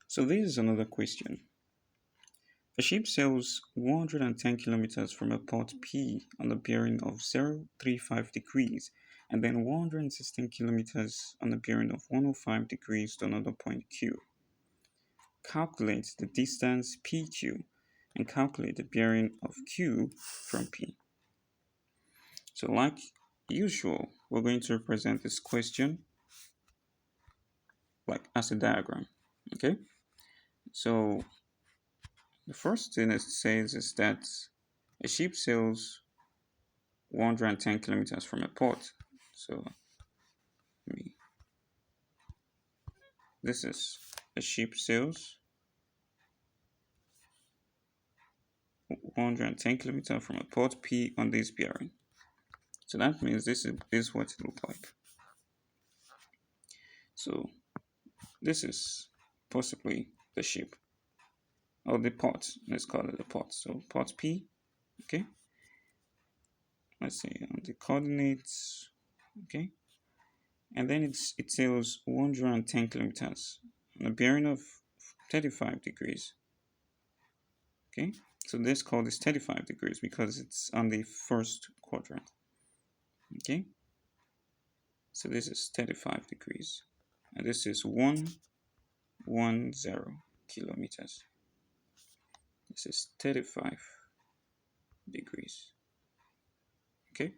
So this is another question. A ship sails 110 kilometers from a port P on a bearing of 035 degrees and then 116 kilometers on a bearing of 105 degrees to another point Q. Calculate the distance PQ and calculate the bearing of Q from P. So like usual, we're going to represent this question like as a diagram. Okay, so the first thing it says is that a ship sails 110 kilometers from a port. So this is a ship sails 110 kilometers from a port P on this bearing. So that means this is what it looks like. So this is possibly the ship or the port. Let's call it the port. So port P. Okay. Let's see on the coordinates. Okay. And then it sails 110 kilometers on a bearing of 35 degrees. Okay, so this called is 35 degrees because it's on the first quadrant. Okay, so this is 35 degrees, and this is 110 kilometers. This is 35 degrees. Okay,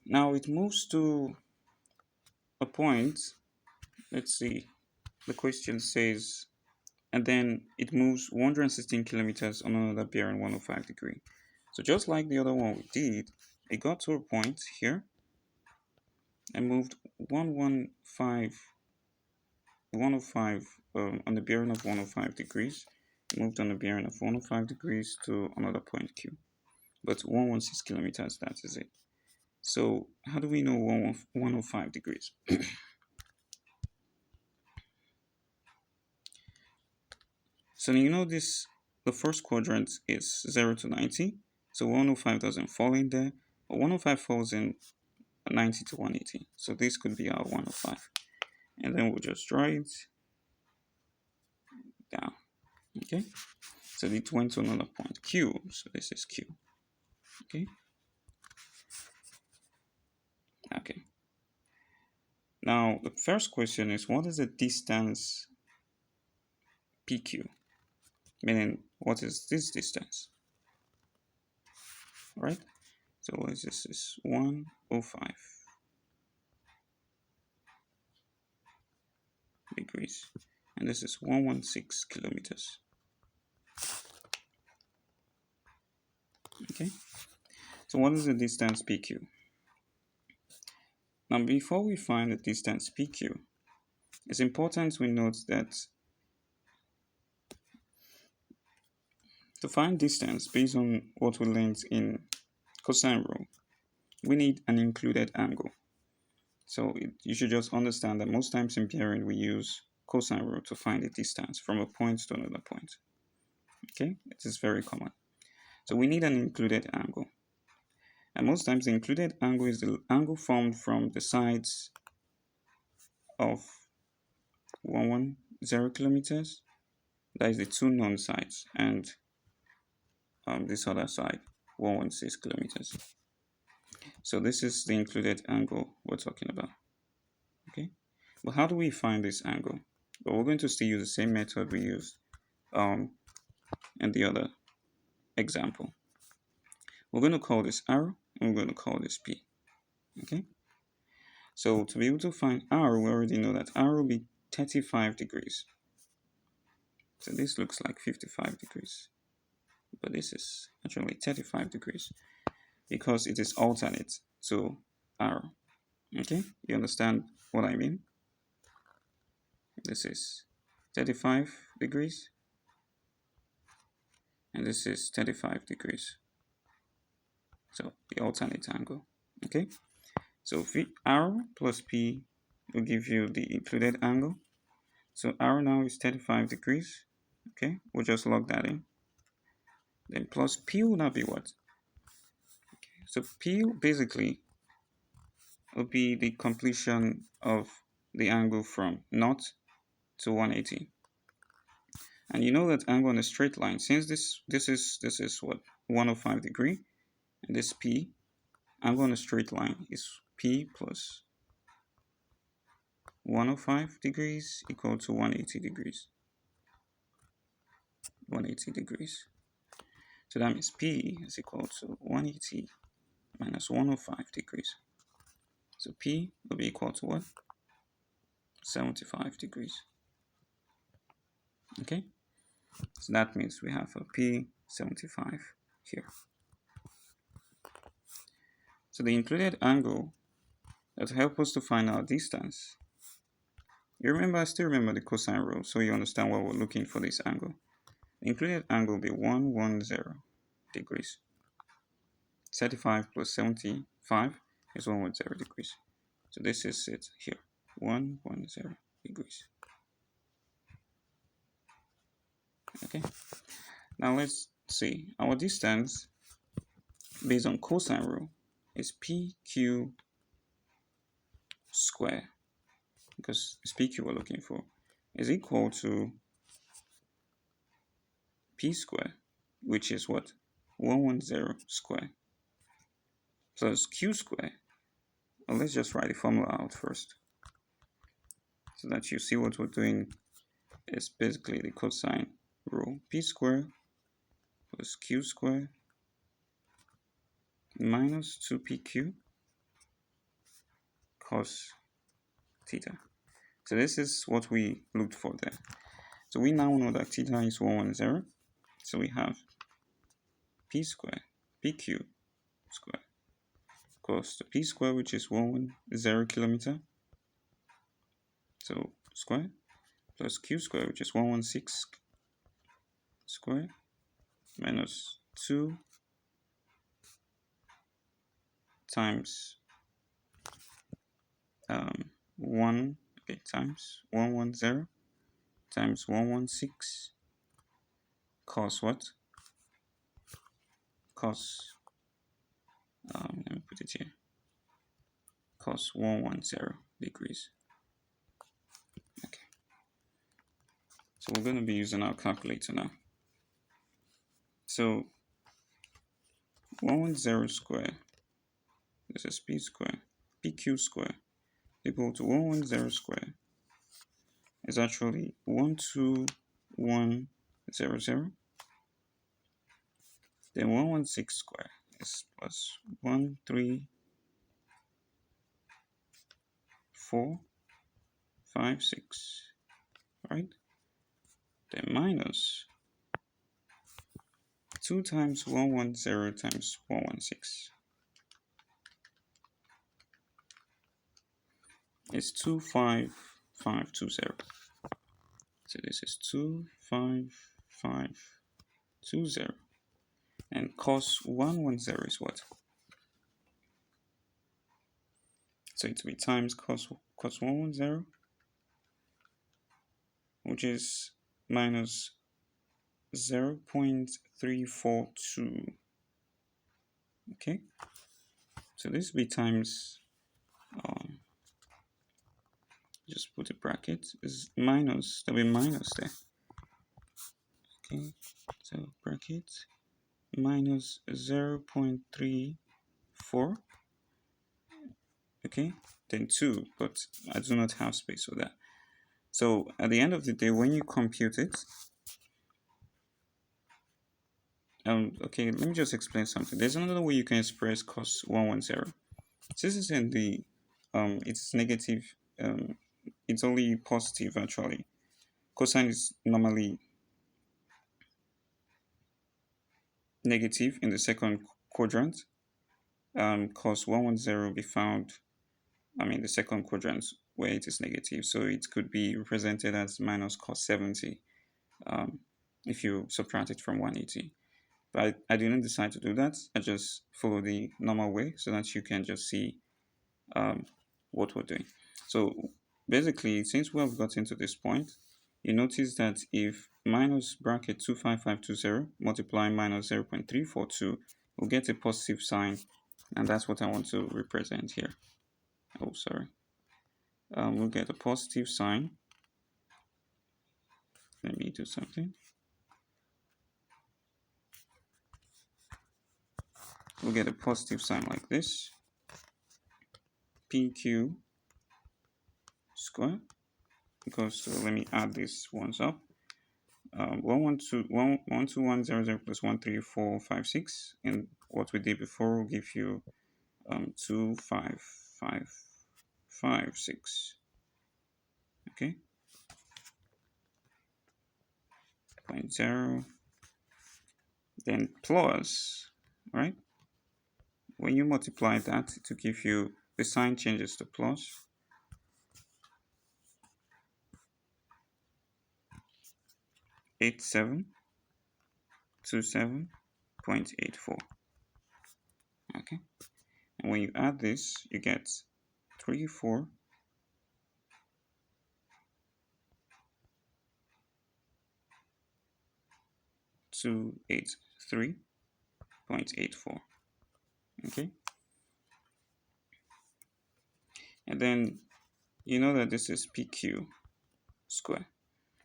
now it moves to a point. Let's see, the question says, and then it moves 116 kilometers on another bearing 105 degree. So just like the other one we did, it got to a point here and moved 105 on the bearing of 105 degrees. It moved on the bearing of 105 degrees to another point Q. But 116 kilometers, that is it. So how do we know 105 degrees? So you know this, the first quadrant is 0 to 90. So 105 doesn't fall in there. But 105 falls in 90 to 180. So this could be our 105. And then we'll just draw it down. Okay. So it went to another point Q. So this is Q. Okay. Okay. Now the first question is, what is the distance PQ? Meaning, what is this distance? All right. So what is this? Is 105 degrees, and this is 116 kilometers. Okay. So what is the distance PQ? Now, before we find the distance PQ, it's important we note that to find distance based on what we learned in cosine rule, we need an included angle. So you should just understand that most times in bearing we use cosine rule to find the distance from a point to another point. Okay, it is very common. So we need an included angle. And most times the included angle is the angle formed from the sides of 110 kilometers. That is the two known sides, and this other side, 116 kilometers. So this is the included angle we're talking about. Okay, but how do we find this angle? Well, we're going to still use the same method we used in the other example. We're going to call this R, and we're going to call this P. Okay, so to be able to find R, we already know that R will be 35 degrees. So this looks like 55 degrees, but this is actually 35 degrees because it is alternate to R. Okay, you understand what I mean? This is 35 degrees, and this is 35 degrees. So the alternate angle. Okay, so R plus P will give you the included angle. So R now is 35 degrees. Okay, we'll just log that in. Then plus P will now be what? Okay, so P basically will be the completion of the angle from naught to 180. And you know that angle on a straight line, since this is what, 105 degree, and this P, angle on a straight line is P plus 105 degrees equal to 180 degrees. 180 degrees. So that means P is equal to 180 minus 105 degrees. So P will be equal to what? 75 degrees. Okay? So that means we have a P 75 here. So the included angle that helps us to find our distance. I still remember the cosine rule, so you understand why we're looking for this angle. The included angle will be 110 degrees. 35 plus 75 is 110 degrees. So this is it here, 110 degrees. Okay, now let's see. Our distance based on cosine rule is PQ square, because it's PQ we're looking for, is equal to P square, which is what? 110 square, plus Q square. Well, let's just write the formula out first, so that you see what we're doing is basically the cosine rule. P square plus Q square minus 2PQ cos theta. So this is what we looked for there. So we now know that theta is 110. So we have P square, PQ square, equals to P square, which is 110 kilometer. So square plus Q square, which is 116 square, minus 2 times 1, okay, times 110 times 116 cos what? Cos, let me put it here, cos 110 degrees. Okay, so we're going to be using our calculator now. So 110 square, this is P square, PQ square, equal to 110 square is actually 12100. Then 116 square is plus 13456, right? Then minus 2 times 110 times 116 is 25520. So this is 25520. And cos 110 is what? So it will be times cos 110, which is minus 0.342. Okay, so this will be times, just put a bracket, is minus, there'll be minus there. Okay, so bracket minus 0.34. Okay, then 2, but I do not have space for that. So at the end of the day, when you compute it, okay, let me just explain something. There's another way you can express cos 110. This is in the, it's negative, it's only positive actually. Cosine is normally negative in the second quadrant. Cos 110 will be found, the second quadrant where it is negative. So it could be represented as minus cos 70 if you subtract it from 180. But I didn't decide to do that. I just follow the normal way so that you can just see what we're doing. So basically, since we have gotten to this point, you notice that if minus bracket 25520 multiply minus 0.342, we'll get a positive sign, and that's what I want to represent here. Oh, sorry. We'll get a positive sign Let me do something. We'll get a positive sign like this. PQ square equals to, let me add these ones up. 112.1.1.0.0 plus 13456, and what we did before will give you 25556. Okay, 0.0, then plus, right? When you multiply that to give you, the sign changes to plus. $8727.84. Okay, and when you add this, you get 34283.84. Okay, and then you know that this is PQ square.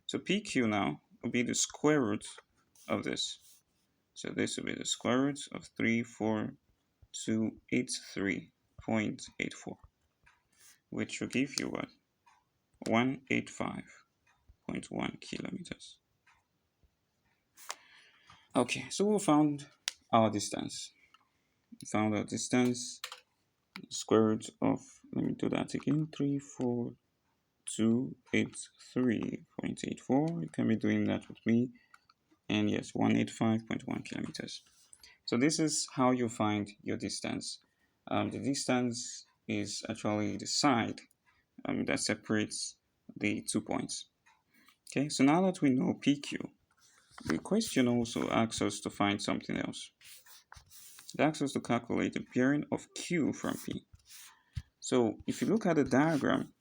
So PQ now will be the square root of this. So this will be the square root of 34283.84, which will give you what? 185.1 kilometers. Okay, so we found our distance. We found our distance, square root of, let me do that again, 34283.84. You can be doing that with me. And yes, 185.1 kilometers. So this is how you find your distance. The distance is actually the side that separates the 2 points. Okay, so now that we know PQ, the question also asks us to find something else. It asks us to calculate the bearing of Q from P. So if you look at the diagram,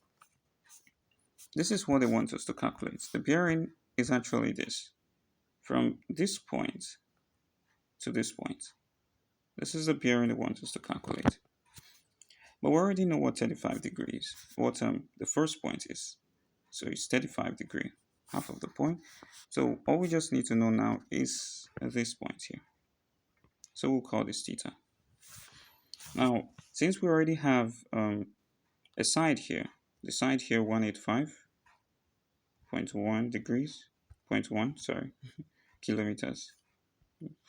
this is what they want us to calculate. The bearing is actually this. From this point to this point. This is the bearing they want us to calculate. But we already know what 35 degrees, what the first point is. So it's 35 degrees, half of the point. So all we just need to know now is this point here. So we'll call this theta. Now, since we already have a side here, the side here 185.1 degrees, 0.1, sorry, kilometers,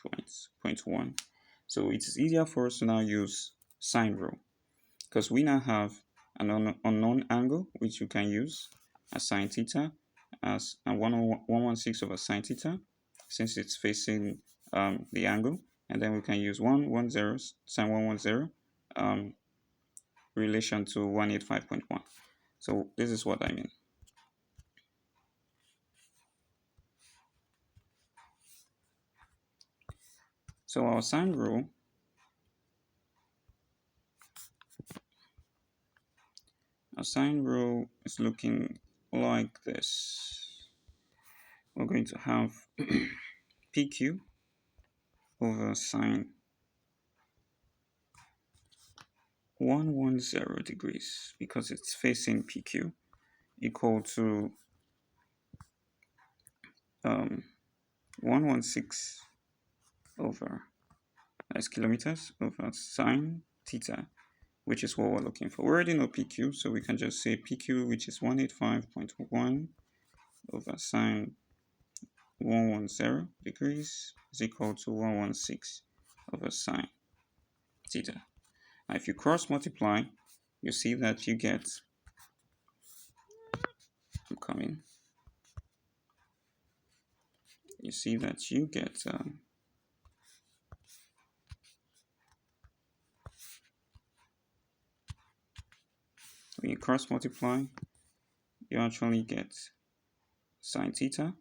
0.1. So it's easier for us to now use sine rule, because we now have an unknown angle which you can use as sine theta as 116 over sine theta, since it's facing the angle, and then we can use 110 sine 110 relation to 185.1. So this is what I mean. So our sine rule is looking like this. We're going to have PQ over sine 110 degrees, because it's facing PQ, equal to 116 over, that's kilometers, over sine theta, which is what we're looking for. We already know PQ, so we can just say PQ, which is 185.1 over sine 110 degrees, is equal to 116 over sine theta. Now if you cross multiply, you see that you get, I'm coming, you see that you get when you cross multiply, you actually get sine theta,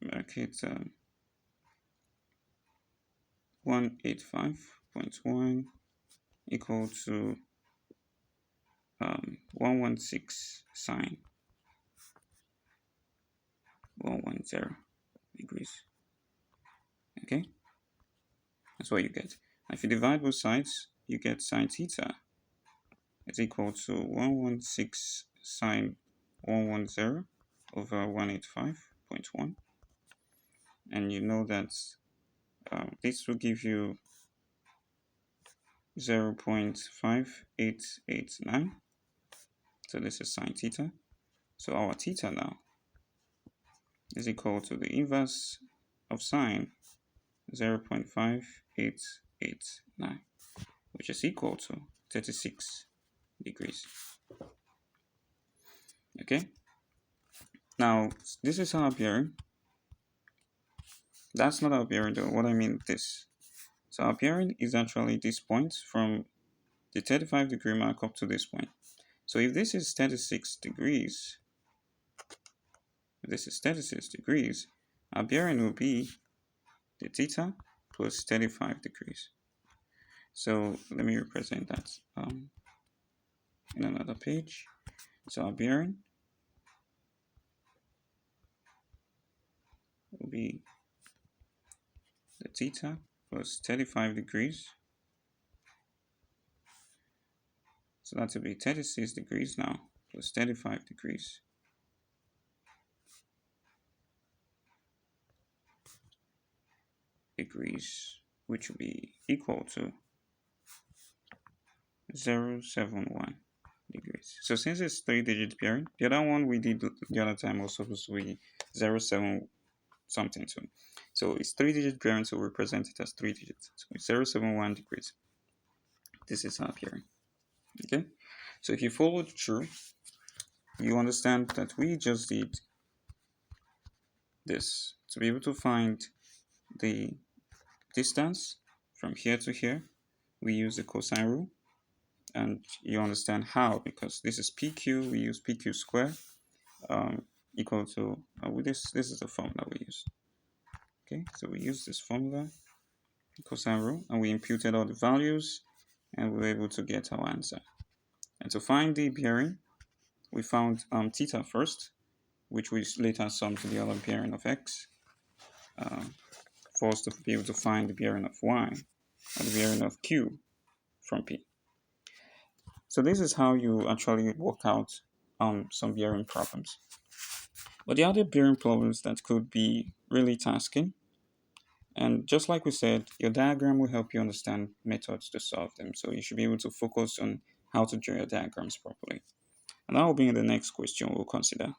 bracket 185.1 equal to 116 sine 110 degrees. Okay, that's what you get. If you divide both sides, you get sine theta is equal to 116 sine 110 over 185.1, and you know that this will give you 0.5889. So this is sine theta. So our theta now is equal to the inverse of sine 0.5889, which is equal to 36 degrees. Okay, now this is our bearing. That's not our bearing though. What I mean this. So our bearing is actually this point from the 35-degree mark up to this point. So if this is 36 degrees, our bearing will be the theta plus 35 degrees. So let me represent that in another page. So our bearing will be the theta plus 35 degrees. So that will be 36 degrees now plus 35 degrees. Which will be equal to 0.71 degrees. So since it's 3-digit bearing, the other one we did the other time was supposed to be 0.7 something too. So it's 3-digit bearing, so we represent it as 3 digits. So it's 0.71 degrees. This is our bearing. Okay, so if you followed through, you understand that we just did this to be able to find the distance from here to here. We use the cosine rule, and you understand how, because this is PQ. We use PQ square equal to this is the formula we use. Okay, so we use this formula, cosine rule, and we imputed all the values, and we were able to get our answer. And to find the bearing, we found theta first, which we later summed to the other bearing of x, for us to be able to find the bearing of y, or the bearing of q from p. So this is how you actually work out some bearing problems. But there are other bearing problems that could be really tasking. And just like we said, your diagram will help you understand methods to solve them. So you should be able to focus on how to draw your diagrams properly. And that will be in the next question we'll consider.